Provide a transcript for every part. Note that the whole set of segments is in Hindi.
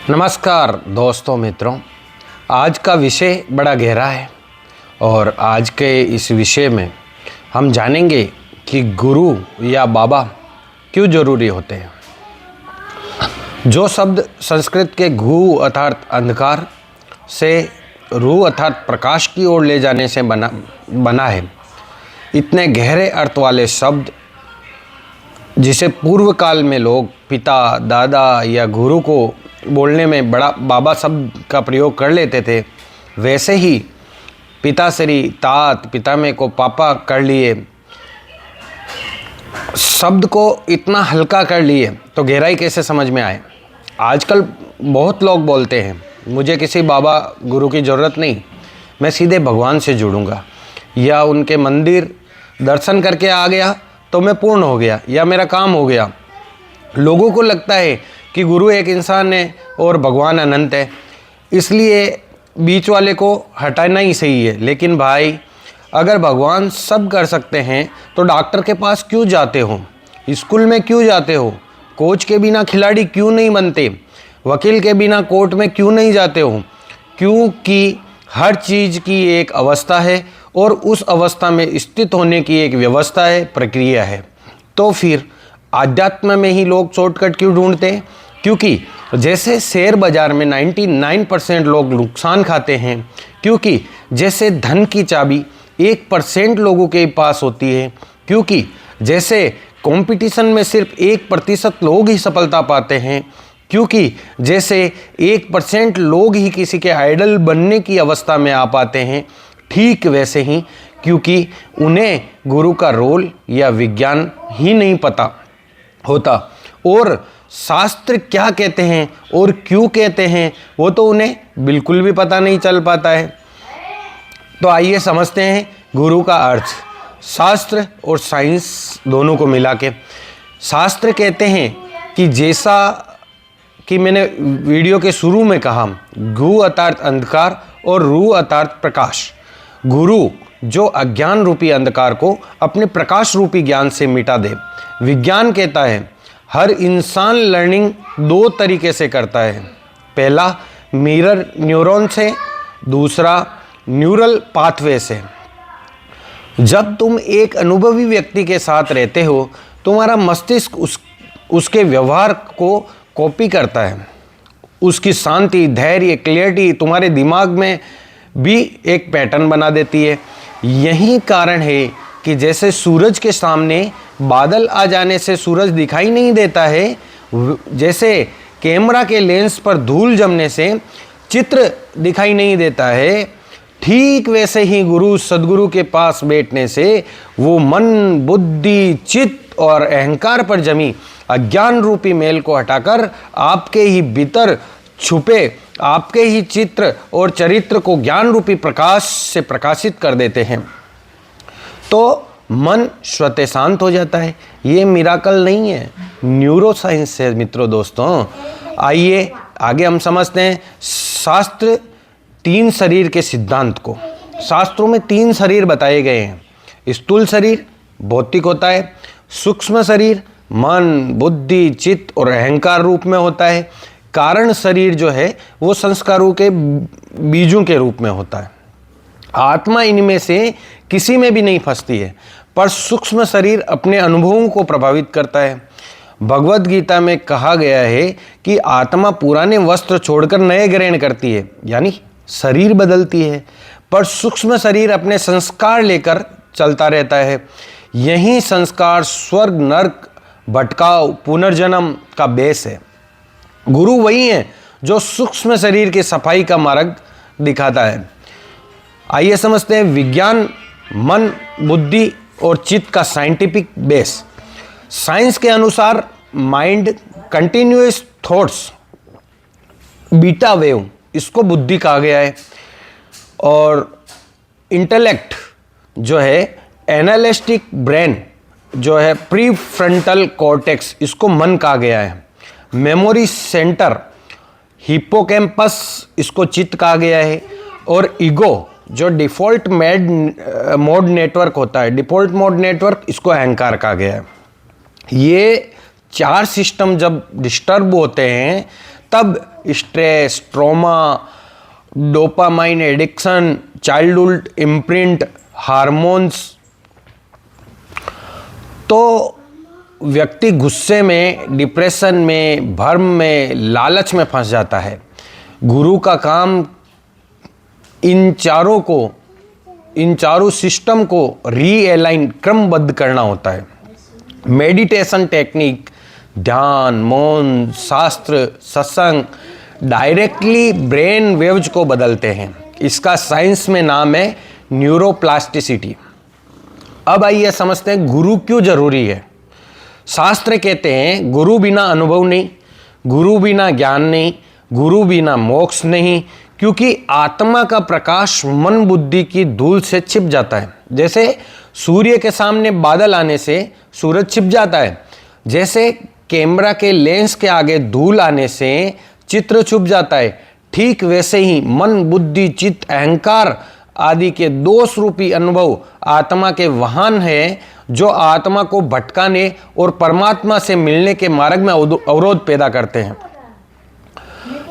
नमस्कार दोस्तों मित्रों, आज का विषय बड़ा गहरा है और आज के इस विषय में हम जानेंगे कि गुरु या बाबा क्यों ज़रूरी होते हैं। जो शब्द संस्कृत के घु अर्थात अंधकार से रू अर्थात प्रकाश की ओर ले जाने से बना है, इतने गहरे अर्थ वाले शब्द जिसे पूर्व काल में लोग पिता, दादा या गुरु को बोलने में बड़ा बाबा शब्द का प्रयोग कर लेते थे, वैसे ही पिताश्री, तात, पितामह को पापा कर लिए, शब्द को इतना हल्का कर लिए तो गहराई कैसे समझ में आए। आजकल बहुत लोग बोलते हैं मुझे किसी बाबा गुरु की ज़रूरत नहीं, मैं सीधे भगवान से जुड़ूंगा, या उनके मंदिर दर्शन करके आ गया तो मैं पूर्ण हो गया या मेरा काम हो गया। लोगों को लगता है कि गुरु एक इंसान है और भगवान अनंत है, इसलिए बीच वाले को हटाना ही सही है। लेकिन भाई, अगर भगवान सब कर सकते हैं तो डॉक्टर के पास क्यों जाते हो, स्कूल में क्यों जाते हो, कोच के बिना खिलाड़ी क्यों नहीं बनते, वकील के बिना कोर्ट में क्यों नहीं जाते हो? क्योंकि हर चीज़ की एक अवस्था है और उस अवस्था में स्थित होने की एक व्यवस्था है, प्रक्रिया है। तो फिर आध्यात्म में ही लोग शॉर्टकट क्यों ढूंढते हैं? क्योंकि जैसे शेयर बाजार में 99% लोग नुकसान खाते हैं, क्योंकि जैसे धन की चाबी 1% लोगों के पास होती है, क्योंकि जैसे कंपटीशन में सिर्फ 1% लोग ही सफलता पाते हैं, क्योंकि जैसे 1% लोग ही किसी के आइडल बनने की अवस्था में आ पाते हैं, ठीक वैसे ही क्योंकि उन्हें गुरु का रोल या विज्ञान ही नहीं पता होता और शास्त्र क्या कहते हैं और क्यों कहते हैं वो तो उन्हें बिल्कुल भी पता नहीं चल पाता है। तो आइए समझते हैं गुरु का अर्थ, शास्त्र और साइंस दोनों को मिला के। शास्त्र कहते हैं कि जैसा कि मैंने वीडियो के शुरू में कहा, घु अर्थात अंधकार और रू अर्थात प्रकाश। गुरु जो अज्ञान रूपी अंधकार को अपने प्रकाश रूपी ज्ञान से मिटा दे। विज्ञान कहता है हर इंसान लर्निंग 2 तरीके से करता है, पहला मिरर न्यूरॉन से, दूसरा न्यूरल पाथवे से। जब तुम एक अनुभवी व्यक्ति के साथ रहते हो, तुम्हारा मस्तिष्क उसके व्यवहार को कॉपी करता है। उसकी शांति, धैर्य, क्लियरिटी तुम्हारे दिमाग में भी एक पैटर्न बना देती है। यही कारण है कि जैसे सूरज के सामने बादल आ जाने से सूरज दिखाई नहीं देता है, जैसे कैमरा के लेंस पर धूल जमने से चित्र दिखाई नहीं देता है, ठीक वैसे ही गुरु सद्गुरु के पास बैठने से वो मन, बुद्धि, चित्त और अहंकार पर जमी अज्ञान रूपी मेल को हटाकर आपके ही भीतर छुपे आपके ही चित्र और चरित्र को ज्ञान रूपी प्रकाश से प्रकाशित कर देते हैं। तो मन स्वतः शांत हो जाता है। ये मिराकल नहीं है, न्यूरो साइंस है मित्रों। दोस्तों आइए आगे हम समझते हैं शास्त्र 3 शरीर के सिद्धांत को। शास्त्रों में 3 शरीर बताए गए हैं। स्थूल शरीर भौतिक होता है, सूक्ष्म शरीर मन, बुद्धि, चित्त और अहंकार रूप में होता है, कारण शरीर जो है वो संस्कारों के बीजों के रूप में होता है। आत्मा इनमें से किसी में भी नहीं फंसती है, पर सूक्ष्म शरीर अपने अनुभवों को प्रभावित करता है। भगवद गीता में कहा गया है कि आत्मा पुराने वस्त्र छोड़कर नए ग्रहण करती है, यानी शरीर बदलती है, पर सूक्ष्म शरीर अपने संस्कार लेकर चलता रहता है। यही संस्कार स्वर्ग, नर्क, भटकाव, पुनर्जन्म का बेस है। गुरु वही है जो सूक्ष्म शरीर की सफाई का मार्ग दिखाता है। आइए समझते हैं विज्ञान, मन, बुद्धि और चित्त का साइंटिफिक बेस। साइंस के अनुसार mind, continuous thoughts, beta wave, इसको बुद्धि कहा गया है, और इंटेलेक्ट जो है, एनालिटिक ब्रेन जो है, प्री फ्रंटल कॉर्टेक्स, इसको मन कहा गया है। मेमोरी सेंटर हिप्पोकैम्पस, इसको चित्त कहा गया है, और ईगो जो डिफ़ॉल्ट मोड नेटवर्क होता है, डिफ़ॉल्ट मोड नेटवर्क, इसको अहंकार कहा गया है। ये 4 सिस्टम जब डिस्टर्ब होते हैं तब stress, trauma, dopamine addiction, childhood imprint, hormones, तो व्यक्ति गुस्से में, डिप्रेशन में, भ्रम में, लालच में फंस जाता है। गुरु का काम इन चारों सिस्टम को रीअलाइन, क्रमबद्ध करना होता है। मेडिटेशन टेक्निक, ध्यान, मौन, शास्त्र, सत्संग डायरेक्टली ब्रेन वेव्स को बदलते हैं। इसका साइंस में नाम है न्यूरोप्लास्टिसिटी। अब आइए समझते हैं गुरु क्यों जरूरी है। शास्त्र कहते हैं गुरु बिना अनुभव नहीं, गुरु बिना ज्ञान नहीं, गुरु बिना मोक्ष नहीं, क्योंकि आत्मा का प्रकाश मन बुद्धि की धूल से छिप जाता है। जैसे सूर्य के सामने बादल आने से सूरज छिप जाता है, जैसे कैमरा के लेंस के आगे धूल आने से चित्र छुप जाता है, ठीक वैसे ही मन, बुद्धि, चित्त, अहंकार आदि के दोष रूपी अनुभव आत्मा के वाहन है, जो आत्मा को भटकाने और परमात्मा से मिलने के मार्ग में अवरोध पैदा करते हैं।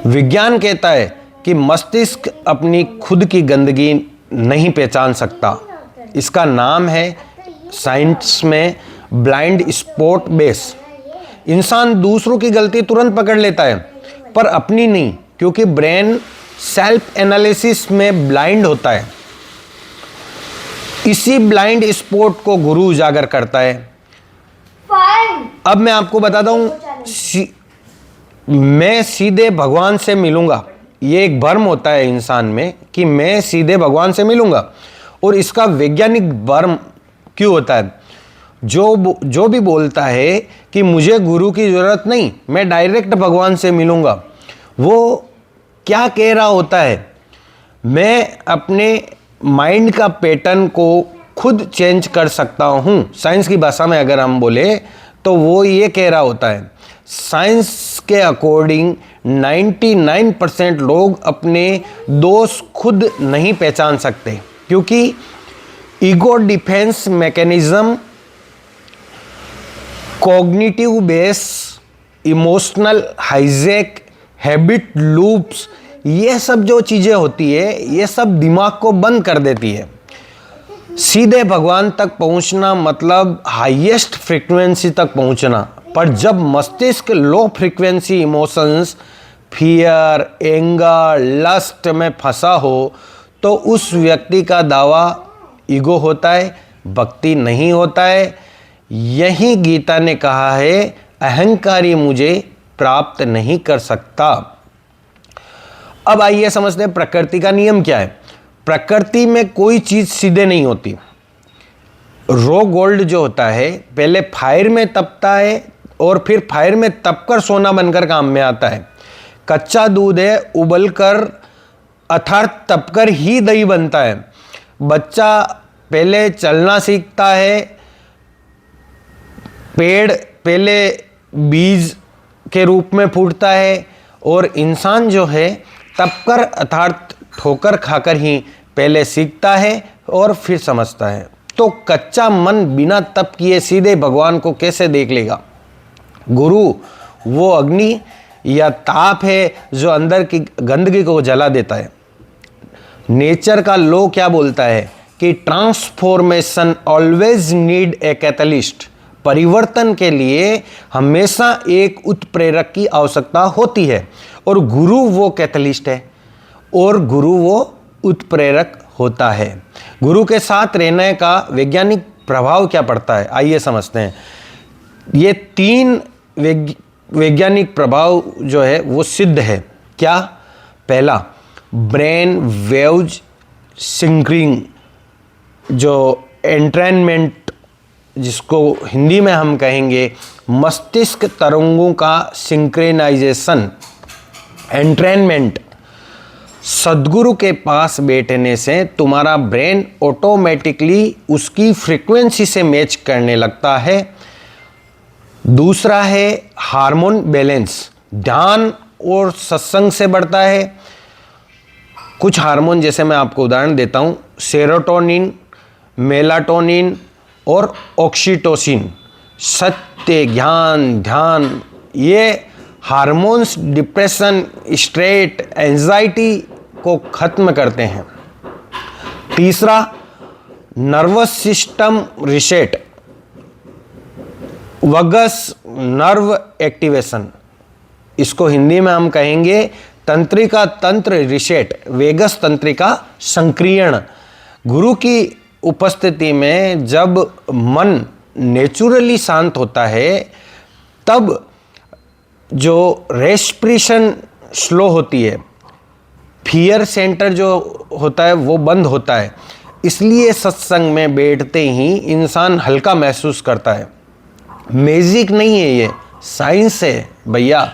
विज्ञान कहता है कि मस्तिष्क अपनी खुद की गंदगी नहीं पहचान सकता। इसका नाम है साइंस में ब्लाइंड स्पॉट बेस। इंसान दूसरों की गलती तुरंत पकड़ लेता है पर अपनी नहीं, क्योंकि ब्रेन सेल्फ एनालिसिस में ब्लाइंड होता है। इसी ब्लाइंड स्पॉट को गुरु उजागर करता है। अब मैं आपको बताता हूं, मैं सीधे भगवान से मिलूंगा, ये एक भ्रम होता है इंसान में कि मैं सीधे भगवान से मिलूंगा। और इसका वैज्ञानिक भ्रम क्यों होता है? जो भी बोलता है कि मुझे गुरु की जरूरत नहीं, मैं डायरेक्ट भगवान से मिलूंगा, वो क्या कह रहा होता है? मैं अपने माइंड का पैटर्न को खुद चेंज कर सकता हूं। साइंस की भाषा में अगर हम बोले तो वो ये कह रहा होता है, साइंस के अकॉर्डिंग 99% लोग अपने दोष खुद नहीं पहचान सकते, क्योंकि ego defence mechanism, cognitive base, emotional hijack, habit loops, ये सब जो चीज़ें होती है ये सब दिमाग को बंद कर देती है। सीधे भगवान तक पहुंचना मतलब हाईएस्ट फ्रीक्वेंसी तक पहुंचना। पर जब मस्तिष्क low frequency emotions, fear, anger, lust में फंसा हो तो उस व्यक्ति का दावा ईगो होता है, भक्ति नहीं होता है। यही गीता ने कहा है, अहंकारी मुझे प्राप्त नहीं कर सकता। अब आइए समझते हैं प्रकृति का नियम क्या है। प्रकृति में कोई चीज सीधे नहीं होती। रॉ गोल्ड जो होता है पहले फायर में तपता है और फिर फायर में तपकर सोना बनकर काम में आता है। कच्चा दूध है, उबलकर अर्थात तपकर ही दही बनता है। बच्चा पहले चलना सीखता है, पेड़ पहले बीज के रूप में फूटता है, और इंसान जो है तपकर अर्थात ठोकर खाकर ही पहले सीखता है और फिर समझता है। तो कच्चा मन बिना तप किए सीधे भगवान को कैसे देख लेगा? गुरु वो अग्नि या ताप है जो अंदर की गंदगी को जला देता है। नेचर का लॉ क्या बोलता है कि transformation always need a catalyst. परिवर्तन के लिए हमेशा एक उत्प्रेरक की आवश्यकता होती है, और गुरु वो कैटलिस्ट है और गुरु वो उत्प्रेरक होता है। गुरु के साथ रहने का वैज्ञानिक प्रभाव क्या पड़ता है, आइए समझते हैं। ये 3 वैज्ञानिक प्रभाव जो है वो सिद्ध है। क्या? पहला, ब्रेन वेव्स सिंक्रिंग, जो एंट्रेनमेंट जिसको हिंदी में हम कहेंगे मस्तिष्क तरंगों का सिंक्रेनाइजेशन, एंट्रेनमेंट। सद्गुरु के पास बैठने से तुम्हारा ब्रेन ऑटोमेटिकली उसकी फ्रीक्वेंसी से मैच करने लगता है। दूसरा है हार्मोन बैलेंस, ध्यान और सत्संग से बढ़ता है। कुछ हार्मोन जैसे मैं आपको उदाहरण देता हूँ, सेरोटोनिन, मेलाटोनिन और ऑक्सीटोसिन, सत्य, ज्ञान, ध्यान, ये हार्मोन्स, डिप्रेशन, स्ट्रेस, एंजाइटी को खत्म करते हैं। तीसरा, nervous system reset, vagus nerve activation, इसको हिंदी में हम कहेंगे तंत्रिका तंत्र रीसेट, वेगस तंत्रिका संक्रियण। गुरु की उपस्थिति में जब मन नेचुरली शांत होता है तब जो रेस्पिरेशन स्लो होती है, फियर सेंटर जो होता है वो बंद होता है। इसलिए सत्संग में बैठते ही इंसान हल्का महसूस करता है। मैजिक नहीं है, ये साइंस है भैया।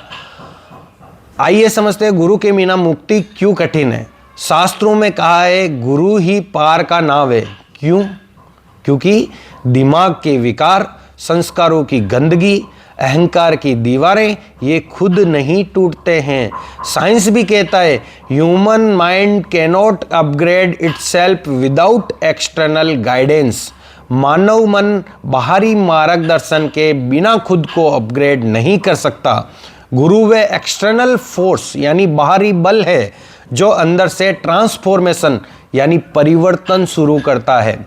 आइए समझते हैं गुरु के बिना मुक्ति क्यों कठिन है। शास्त्रों में कहा है गुरु ही पार का नाव है। क्यों? क्योंकि दिमाग के विकार, संस्कारों की गंदगी, अहंकार की दीवारें ये खुद नहीं टूटते हैं। साइंस भी कहता है human mind cannot upgrade itself without external guidance. मानव मन बाहरी मार्गदर्शन के बिना खुद को अपग्रेड नहीं कर सकता। गुरु व एक्सटर्नल फोर्स यानी बाहरी बल है जो अंदर से ट्रांसफॉर्मेशन यानी परिवर्तन शुरू करता है।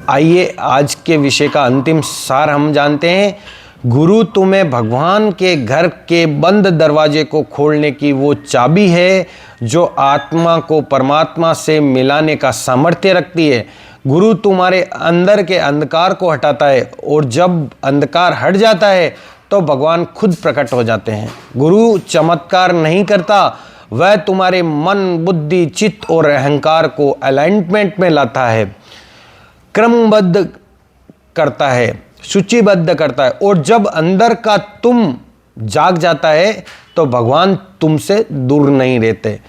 आइए आज के विषय का अंतिम सार हम जानते हैं। गुरु तुम्हें भगवान के घर के बंद दरवाजे को खोलने की वो चाबी है जो आत्मा को परमात्मा से मिलाने का सामर्थ्य रखती है। गुरु तुम्हारे अंदर के अंधकार को हटाता है और जब अंधकार हट जाता है तो भगवान खुद प्रकट हो जाते हैं। गुरु चमत्कार नहीं करता, वह तुम्हारे मन, बुद्धि, चित्त और अहंकार को अलाइनमेंट में लाता है, क्रमबद्ध करता है, सूचीबद्ध करता है। और जब अंदर का तुम जाग जाता है तो भगवान तुमसे दूर नहीं रहते।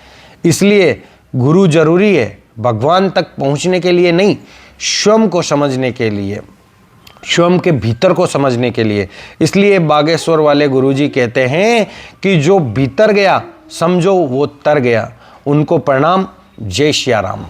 इसलिए गुरु जरूरी है, भगवान तक पहुंचने के लिए नहीं, स्वयं को समझने के लिए, स्वयं के भीतर को समझने के लिए। इसलिए बागेश्वर वाले गुरुजी कहते हैं कि जो भीतर गया समझो वो तर गया। उनको प्रणाम। जय श्री राम।